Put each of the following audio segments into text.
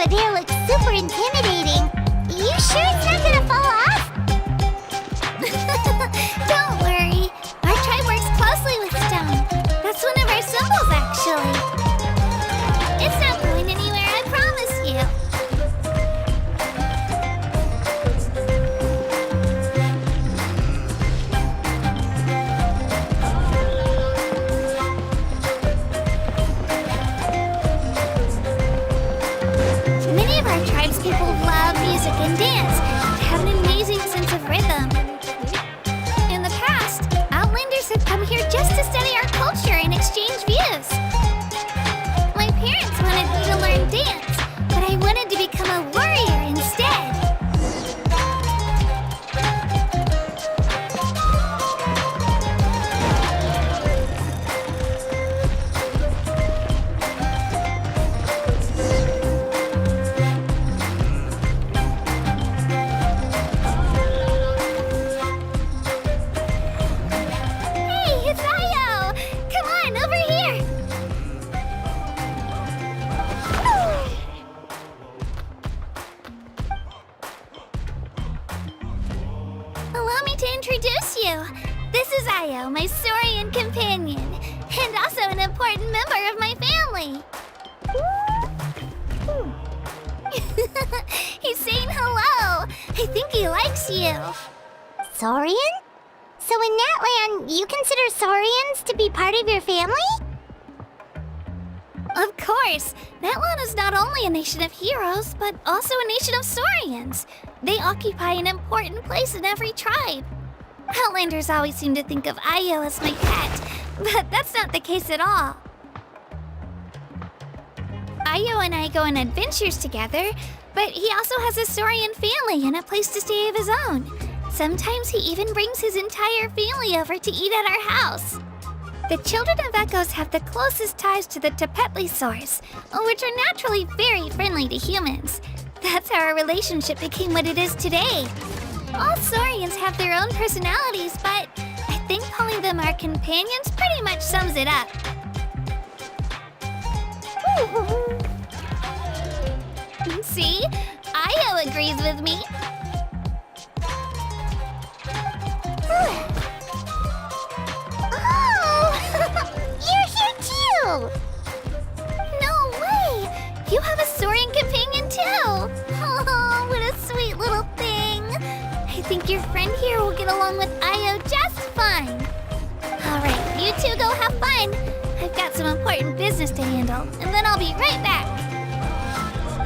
over there looks super intimidating. You sure it's not gonna fall off? Don't worry. Our tribe works closely with stone. That's one of our symbols, actually. It's not going anywhere, I promise you. Many of our tribespeople love music and dance. They have an amazing sense of rhythm. In the past, Outlanders have come here just to study our culture and exchange views. My parents wanted me to learn dance, but I wanted to become a warrior instead. Hey, it's Ayo! Come on, over here! Allow me to introduce you. This is Ayo, my Saurian companion, and also an important member of my family. He's saying hello. I think he likes you. Saurian? So in Natlan, you consider Saurians to be part of your family? Of course, Natlan is not only a nation of heroes, but also a nation of Saurians. They occupy an important place in every tribe. Outlanders always seem to think of Ayo as my pet, but that's not the case at all. Ayo and I go on adventures together, but he also has a Saurian family and a place to stay of his own. Sometimes he even brings his entire family over to eat at our house. The children of Echoes have the closest ties to the Tepetlisaurs, which are naturally very friendly to humans. That's how our relationship became what it is today. All Saurians have their own personalities, but I think calling them our companions pretty much sums it up. See? Ayo agrees with me. Oh! You're here too! No way! You have a Saurian companion too! Oh, what a sweet little thing! I think your friend here will get along with Ayo just fine. Alright, you two go have fun. I've got some important business to handle, and then I'll be right back.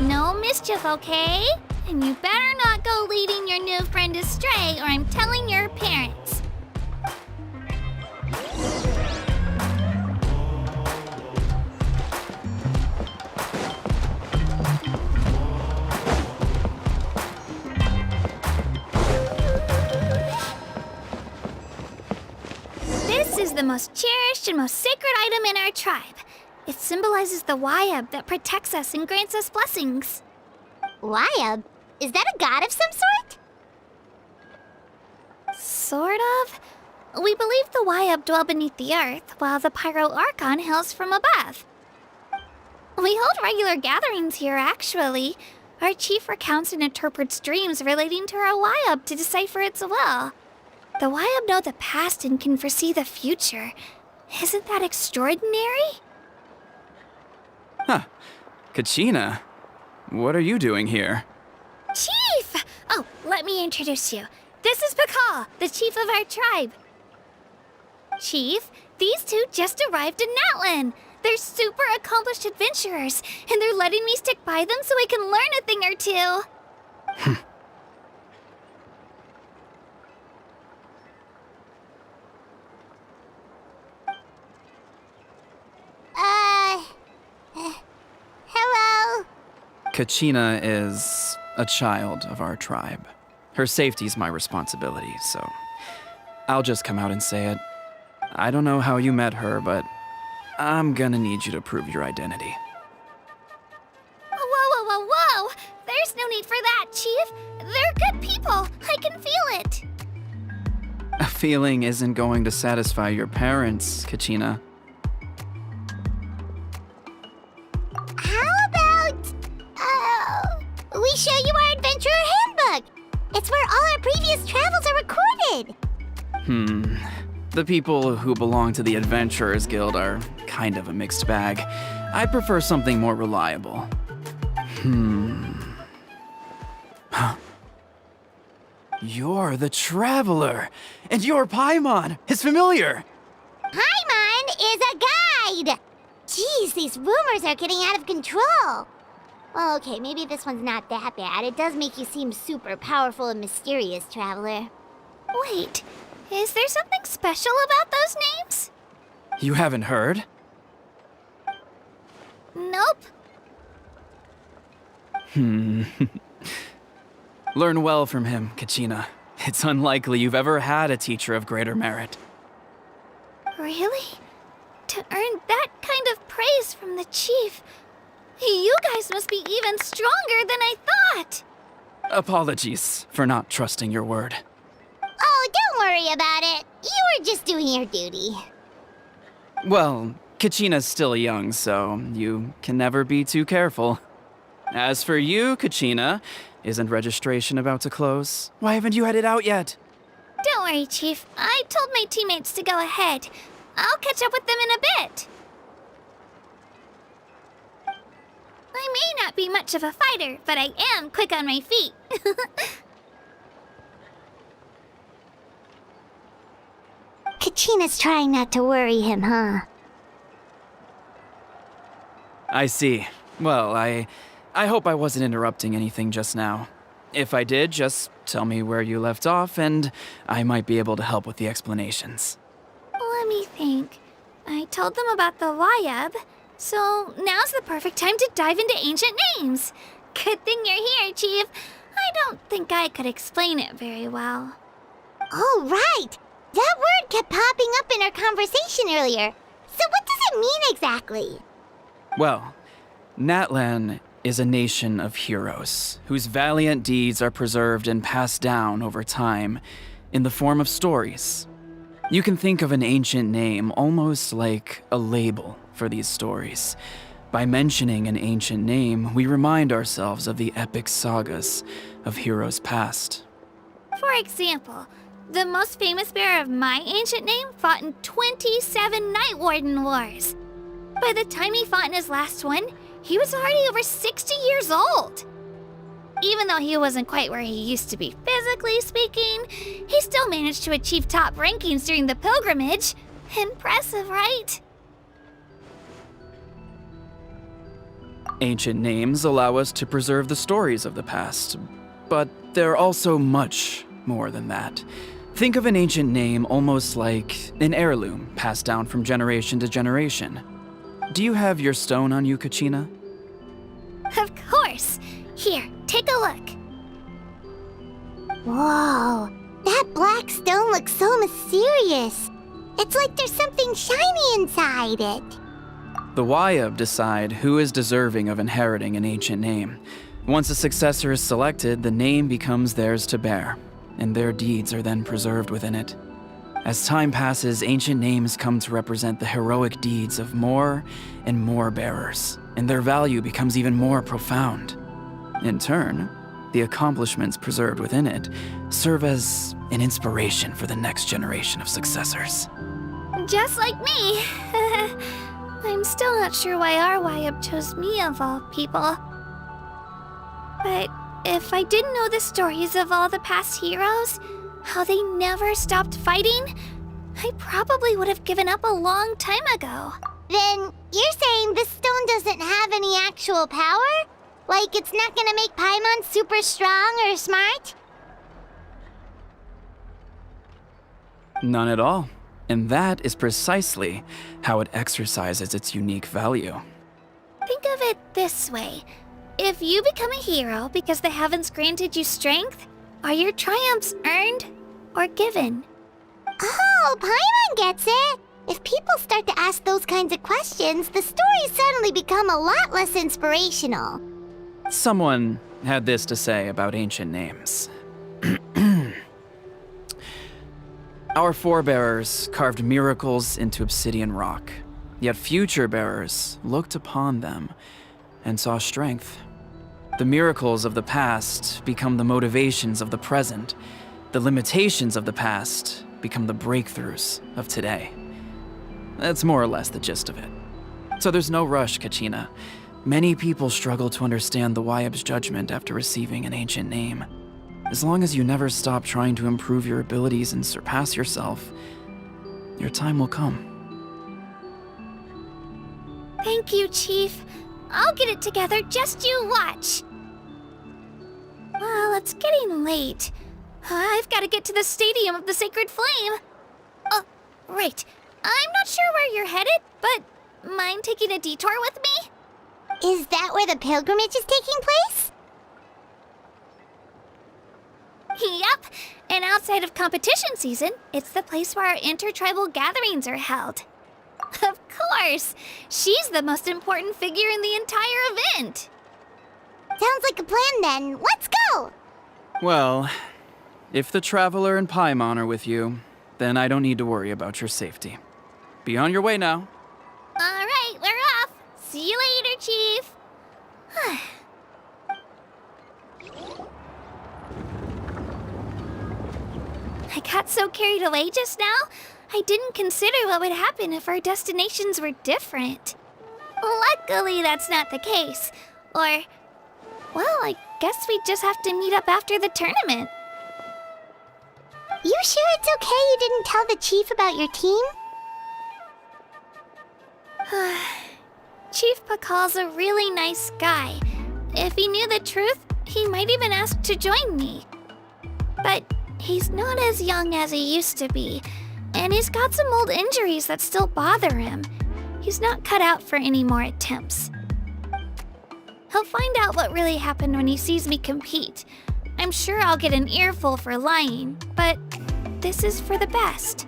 No mischief, okay? And you better not go leading your new friend astray, or I'm telling your parents. This is the most cherished and most sacred item in our tribe. It symbolizes the Wayab that protects us and grants us blessings. Wayab? Is that a god of some sort? Sort of. We believe the Wayab dwell beneath the earth, while the Pyro Archon hails from above. We hold regular gatherings here, actually. Our chief recounts and interprets dreams relating to our Wayab to decipher its will. The Wayab know the past and can foresee the future. Isn't that extraordinary? Huh. Kachina, what are you doing here? Chief! Oh, let me introduce you. This is Pakal, the chief of our tribe. Chief, these two just arrived in Natlan. They're super accomplished adventurers, and they're letting me stick by them so I can learn a thing or two. Hello? Kachina is a child of our tribe. Her safety's my responsibility, so I'll just come out and say it. I don't know how you met her, but I'm gonna need you to prove your identity. Whoa! There's no need for that, Chief. They're good people. I can feel it. A feeling isn't going to satisfy your parents, Kachina. How about, their previous travels are recorded. The people who belong to the Adventurers Guild are kind of a mixed bag. I prefer something more reliable. Huh. You're the Traveler, and you're Paimon, his familiar. Paimon is a guide! Jeez, these rumors are getting out of control. Well, okay, maybe this one's not that bad. It does make you seem super powerful and mysterious, Traveler. Wait, is there something special about those names? You haven't heard? Nope. Learn well from him, Kachina. It's unlikely you've ever had a teacher of greater merit. Really? To earn that kind of praise from the chief, you guys must be even stronger than I thought. Apologies for not trusting your word. Oh, don't worry about it. You were just doing your duty. Well, Kachina's still young, so you can never be too careful. As for you, Kachina, isn't registration about to close? Why haven't you headed out yet? Don't worry, Chief. I told my teammates to go ahead. I'll catch up with them in a bit. I may not be much of a fighter, but I am quick on my feet. Kachina's trying not to worry him, huh? I see. Well, I hope I wasn't interrupting anything just now. If I did, just tell me where you left off, and I might be able to help with the explanations. Let me think. I told them about the Wayab, so now's the perfect time to dive into ancient names. Good thing you're here, Chief. I don't think I could explain it very well. Oh, right! That word kept popping up in our conversation earlier. So what does it mean exactly? Well, Natlan is a nation of heroes whose valiant deeds are preserved and passed down over time in the form of stories. You can think of an ancient name almost like a label for these stories. By mentioning an ancient name, we remind ourselves of the epic sagas of heroes past. For example, the most famous bearer of my ancient name fought in 27 Night Warden Wars. By the time he fought in his last one, he was already over 60 years old. Even though he wasn't quite where he used to be physically speaking, he still managed to achieve top rankings during the pilgrimage. Impressive, right? Ancient names allow us to preserve the stories of the past, but they're also much more than that. Think of an ancient name almost like an heirloom passed down from generation to generation. Do you have your stone on you, Kachina? Of course. Here, take a look. Whoa, that black stone looks so mysterious. It's like there's something shiny inside it. The Wayab decide who is deserving of inheriting an ancient name. Once a successor is selected, the name becomes theirs to bear, and their deeds are then preserved within it. As time passes, ancient names come to represent the heroic deeds of more and more bearers, and their value becomes even more profound. In turn, the accomplishments preserved within it serve as an inspiration for the next generation of successors. Just like me. I'm still not sure why our Wayab chose me of all people. But if I didn't know the stories of all the past heroes, how they never stopped fighting, I probably would have given up a long time ago. Then you're saying this stone doesn't have any actual power? Like it's not gonna make Paimon super strong or smart? None at all. And that is precisely how it exercises its unique value. Think of it this way. If you become a hero because the heavens granted you strength, are your triumphs earned or given? Oh, Paimon gets it! If people start to ask those kinds of questions, the stories suddenly become a lot less inspirational. Someone had this to say about ancient names. Our forebears carved miracles into obsidian rock, yet future bearers looked upon them and saw strength. The miracles of the past become the motivations of the present, The limitations of the past become the breakthroughs of today. That's more or less the gist of it. So there's no rush, Kachina. Many people struggle to understand the Wyeb's judgment after receiving an ancient name. As long as you never stop trying to improve your abilities and surpass yourself, your time will come. Thank you, Chief. I'll get it together, just you watch. Well, it's getting late. I've got to get to the Stadium of the Sacred Flame. Oh, right. I'm not sure where you're headed, but mind taking a detour with me? Is that where the pilgrimage is taking place? Yep, and outside of competition season, it's the place where our intertribal gatherings are held. Of course! She's the most important figure in the entire event! Sounds like a plan then. Let's go! Well, if the Traveler and Paimon are with you, then I don't need to worry about your safety. Be on your way now. Alright, we're off! See you later, Chief! I got so carried away just now, I didn't consider what would happen if our destinations were different. Luckily, that's not the case. Or, well, I guess we just have to meet up after the tournament. You sure it's okay you didn't tell the chief about your team? Chief Pakal's a really nice guy. If he knew the truth, he might even ask to join me. But he's not as young as he used to be, and he's got some old injuries that still bother him. He's not cut out for any more attempts. He'll find out what really happened when he sees me compete. I'm sure I'll get an earful for lying, but this is for the best.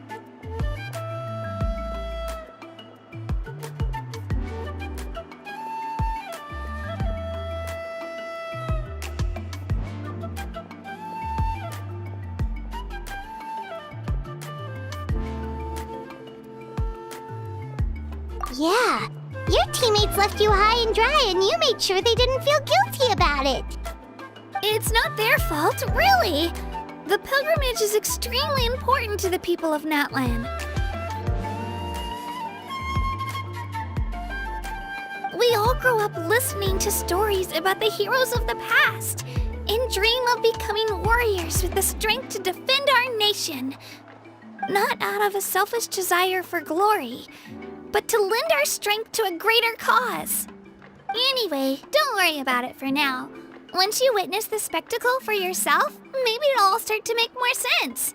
Yeah. Your teammates left you high and dry and you made sure they didn't feel guilty about it. It's not their fault, really. The pilgrimage is extremely important to the people of Natlan. We all grow up listening to stories about the heroes of the past and dream of becoming warriors with the strength to defend our nation. Not out of a selfish desire for glory, but to lend our strength to a greater cause. Anyway, don't worry about it for now. Once you witness the spectacle for yourself, maybe it'll all start to make more sense.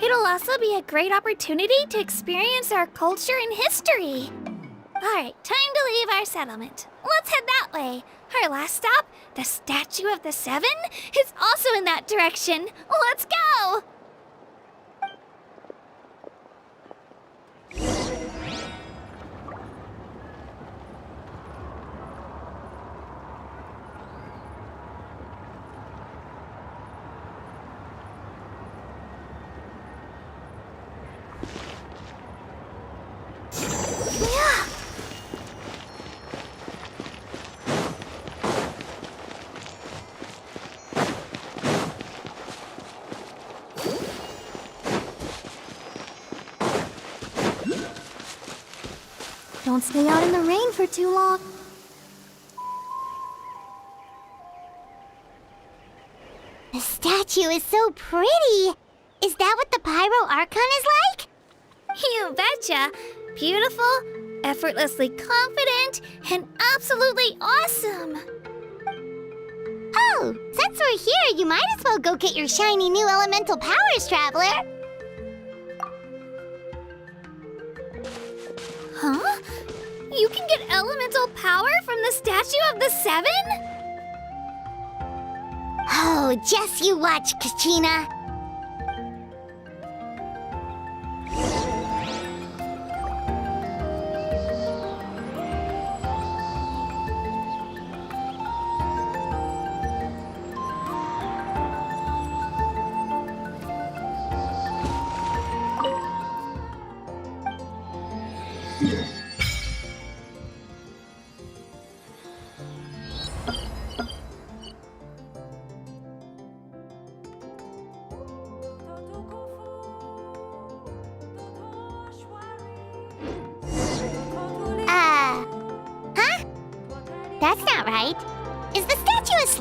It'll also be a great opportunity to experience our culture and history. Alright, time to leave our settlement. Let's head that way. Our last stop, the Statue of the Seven, is also in that direction. Let's go! Don't stay out in the rain for too long. The statue is so pretty. Is that what the Pyro Archon is like? You betcha! Beautiful, effortlessly confident, and absolutely awesome! Oh, since we're here, you might as well go get your shiny new elemental powers, Traveler. Huh? You can get elemental power from the Statue of the Seven? Oh, just you watch, Kachina.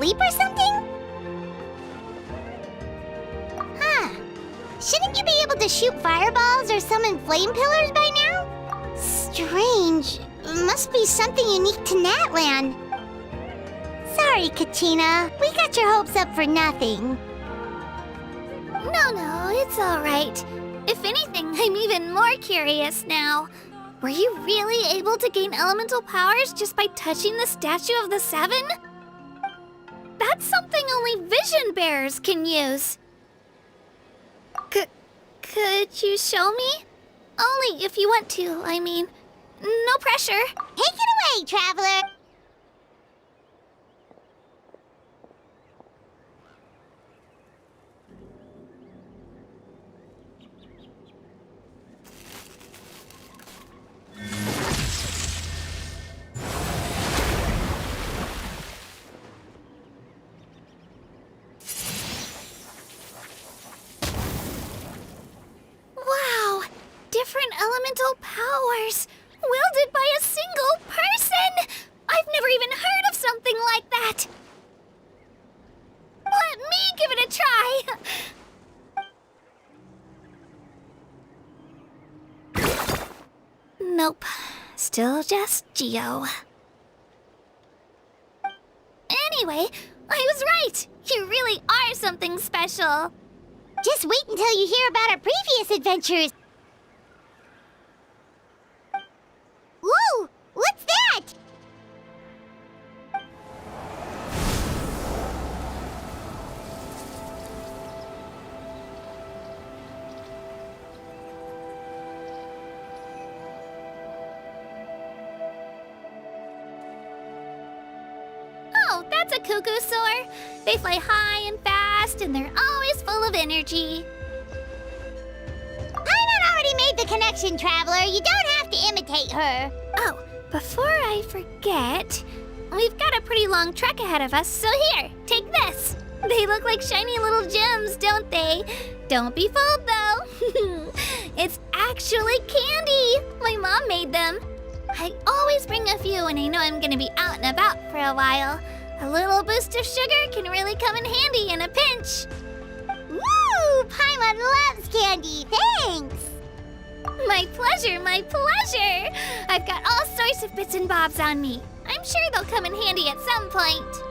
asleep or something? Huh. Shouldn't you be able to shoot fireballs or summon flame pillars by now? Strange. Must be something unique to Natlan. Sorry, Kachina. We got your hopes up for nothing. No, it's all right. If anything, I'm even more curious now. Were you really able to gain elemental powers just by touching the statue of the Seven? That's something only vision bearers can use. Could you show me? Only if you want to, I mean. No pressure. Take it away, traveler. Wow! Different elemental powers, wielded by a single person! I've never even heard of something like that! Let me give it a try! Nope. Still just Geo. Anyway, I was right! You really are something special! Just wait until you hear about our previous adventures. Ooh, what's that? Oh, that's a cuckoo soar. They fly high and fast, and they're always full of energy. Paimon already made the connection, traveler. You don't have to imitate her. Oh, before I forget, we've got a pretty long trek ahead of us, so here, take this. They look like shiny little gems, don't they? Don't be fooled, though. It's actually candy. My mom made them. I always bring a few when I know I'm gonna be out and about for a while. A little boost of sugar can really come in handy in a pinch. Woo! Paimon loves candy. Thanks. My pleasure, my pleasure! I've got all sorts of bits and bobs on me. I'm sure they'll come in handy at some point.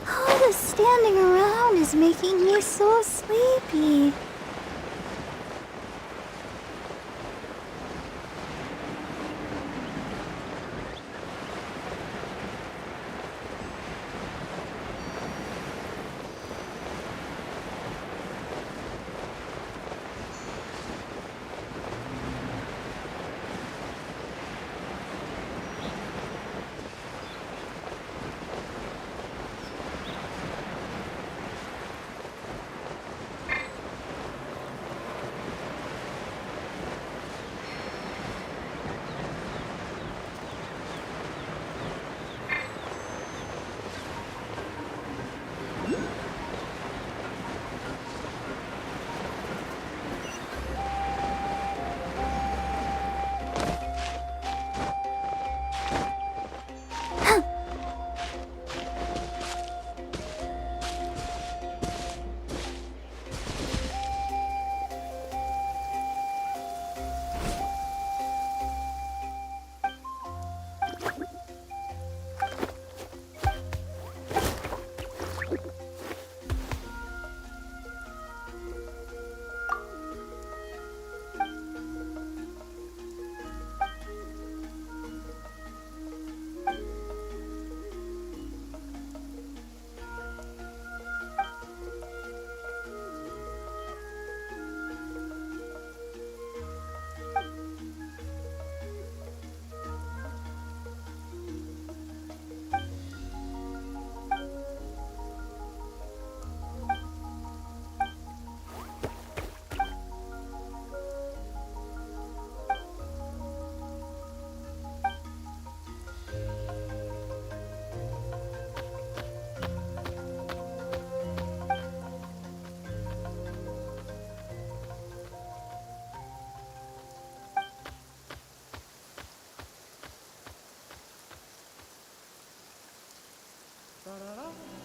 All this standing around is making me so sleepy. Da da da.